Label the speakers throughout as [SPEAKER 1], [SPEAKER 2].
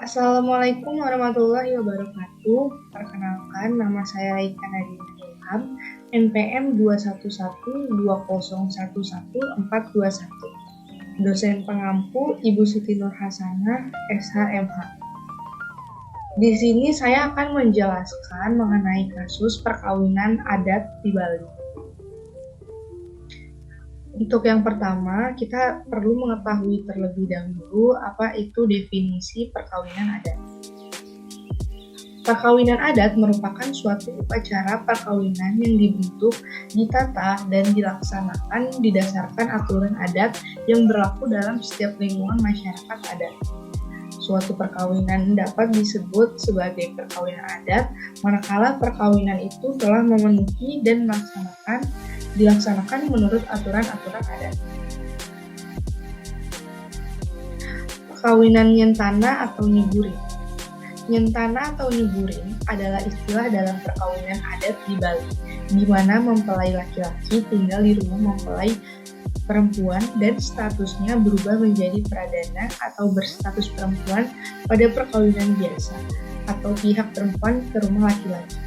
[SPEAKER 1] Assalamualaikum warahmatullahi wabarakatuh. Perkenalkan, nama saya Raika Nadine Ilham, NPM 21120114421. Dosen pengampu Ibu Siti Nur Hasanah, SHMH. Di sini saya akan menjelaskan mengenai kasus perkawinan adat di Bali. Untuk yang pertama, kita perlu mengetahui terlebih dahulu apa itu definisi perkawinan adat. Perkawinan adat merupakan suatu upacara perkawinan yang dibentuk, ditata, dan dilaksanakan didasarkan aturan adat yang berlaku dalam setiap lingkungan masyarakat adat. Suatu perkawinan dapat disebut sebagai perkawinan adat manakala perkawinan itu telah memenuhi dan dilaksanakan menurut aturan-aturan adat. Perkawinan nyentana atau nyugurin. Nyentana atau nyugurin adalah istilah dalam perkawinan adat di Bali, di mana mempelai laki-laki tinggal di rumah mempelai perempuan dan statusnya berubah menjadi pradana atau berstatus perempuan pada perkawinan biasa, atau pihak perempuan ke rumah laki-laki.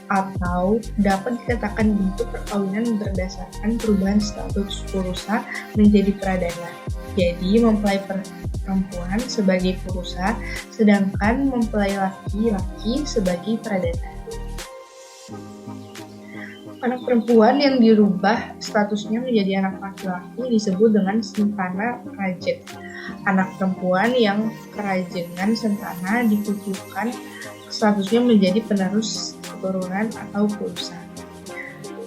[SPEAKER 1] Atau dapat dikatakan bentuk perkawinan berdasarkan perubahan status purusa menjadi pradana. Jadi mempelai perempuan sebagai purusa, sedangkan mempelai laki-laki sebagai pradana. Anak perempuan yang dirubah statusnya menjadi anak laki-laki disebut dengan sentana rajen. Anak perempuan yang kerajengan sentana dikucurkan statusnya menjadi penerus keturunan atau purusa.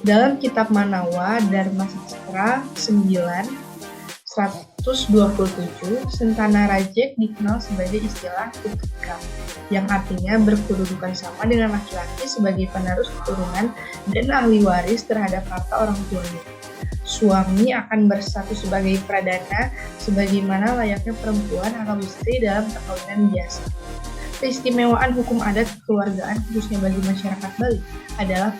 [SPEAKER 1] Dalam kitab Manawa Dharma Sastra 9/127, sentana rajek dikenal sebagai istilah putrika, yang artinya berkedudukan sama dengan laki-laki sebagai penerus keturunan dan ahli waris terhadap harta orang tuanya. Suami akan berstatus sebagai pradana sebagaimana layaknya perempuan atau istri dalam perkawinan biasa. Keistimewaan hukum adat kekeluargaan khususnya bagi masyarakat Bali adalah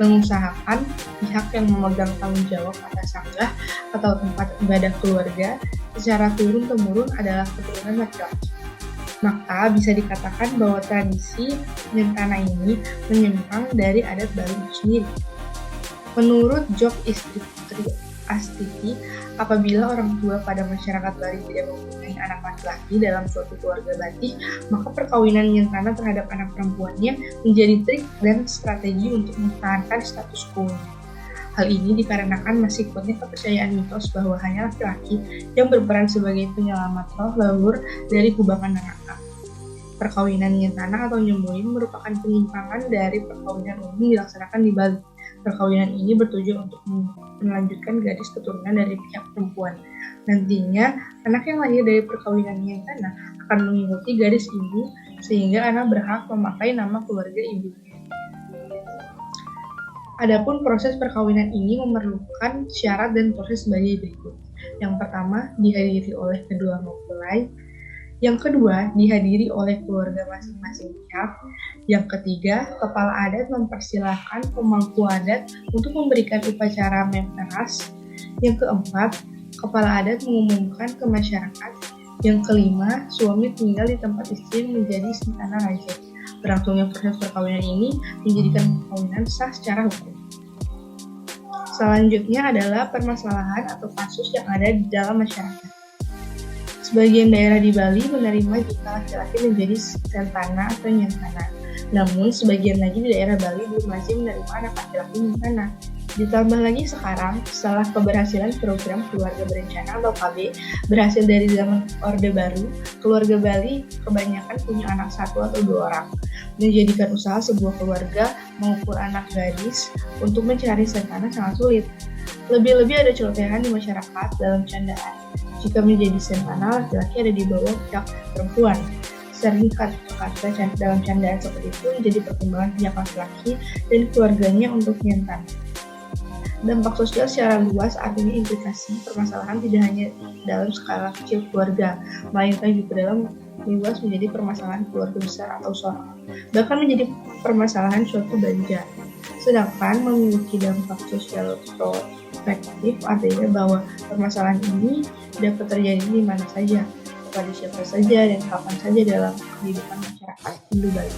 [SPEAKER 1] mengusahakan pihak yang memegang tanggung jawab atas sanggah atau tempat ibadah keluarga secara turun-temurun adalah keturunan laki-laki. Maka bisa dikatakan bahwa tradisi nyentana ini menyimpang dari adat Bali itu sendiri. Menurut Jok Istri Putri Astiti, apabila orang tua pada masyarakat Bali tidak mempunyai anak laki-laki dalam suatu keluarga batik, maka perkawinan nyentana terhadap anak perempuannya menjadi trik dan strategi untuk mempertahankan status quo. Hal ini dikarenakan masih kuatnya kepercayaan mitos bahwa hanya laki-laki yang berperan sebagai penyelamat roh leluhur dari kubangan neraka. Perkawinan nyentana atau nyembuhin merupakan penyimpangan dari perkawinan umum dilaksanakan di Bali. Perkawinan ini bertujuan untuk melanjutkan garis keturunan dari pihak perempuan. Nantinya, anak yang lahir dari perkawinan nyentana akan mengikuti garis ibu sehingga anak berhak memakai nama keluarga ibunya. Adapun proses perkawinan ini memerlukan syarat dan proses sebagai berikut. Yang pertama, dihadiri oleh kedua mempelai. Yang kedua, dihadiri oleh keluarga masing-masing pihak. Yang ketiga, kepala adat mempersilahkan pemangku adat untuk memberikan upacara memperas. Yang keempat, kepala adat mengumumkan ke masyarakat. Yang kelima, suami tinggal di tempat istri menjadi sentana raja. Berlangsungnya proses perkawinan ini menjadikan perkawinan sah secara hukum. Selanjutnya adalah permasalahan atau kasus yang ada di dalam masyarakat. Sebagian daerah di Bali menerima jika laki-laki menjadi sentana atau nyentana. Namun, sebagian lagi di daerah Bali belum lazim menerima anak laki-laki nyentana. Ditambah lagi sekarang, setelah keberhasilan program Keluarga Berencana atau KB berhasil dari zaman Orde Baru, keluarga Bali kebanyakan punya anak satu atau dua orang. Menjadikan usaha sebuah keluarga mengukur anak gadis untuk mencari sentana sangat sulit. Lebih-lebih ada celotehan di masyarakat dalam candaan. Jika menjadi sentana, laki-laki ada di bawah pihak perempuan. Sering kata-kata dalam candaan seperti itu menjadi pertimbangan pihak laki-laki dan keluarganya untuk nyentana. Dampak sosial secara luas artinya implikasi permasalahan tidak hanya dalam skala kecil keluarga, melainkan juga dalam luas menjadi permasalahan keluarga besar atau soal, bahkan menjadi permasalahan suatu banja. Sedangkan memiliki dampak sosial prospektif artinya bahwa permasalahan ini dapat terjadi di mana saja. kepada siapa saja dan kapan saja dalam kehidupan masyarakat Hindu Bali.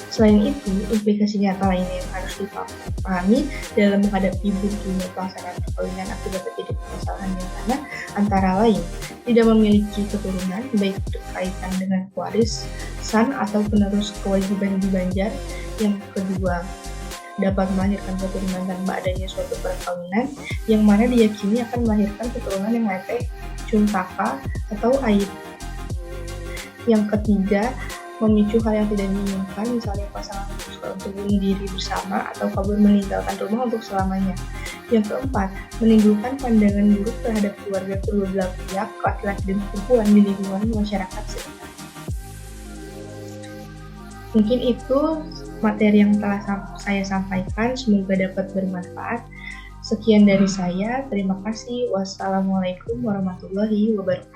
[SPEAKER 1] Selain itu, implikasi nyata lainnya yang harus dipahami dalam menghadapi buntunya pelaksanaan perkawinan akibat terjadi permasalahan yang mana antara lain tidak memiliki keturunan baik berkaitan dengan warisan atau penerus kewajiban di Banjar. Yang kedua, dapat melahirkan keturunan tanpa adanya suatu perkawinan yang mana diyakini akan melahirkan keturunan yang lepek, cuntaka, atau aib. Yang ketiga, memicu hal yang tidak diinginkan, misalnya pasangan memutuskan untuk bunuh diri bersama atau kabur meninggalkan rumah untuk selamanya. Yang keempat, menimbulkan pandangan buruk terhadap keluarga kedua belah pihak, laki-laki dan perempuan di lingkungan masyarakat sekitar. Mungkin itu materi yang telah saya sampaikan, semoga dapat bermanfaat. Sekian dari saya, terima kasih. Wassalamualaikum warahmatullahi wabarakatuh.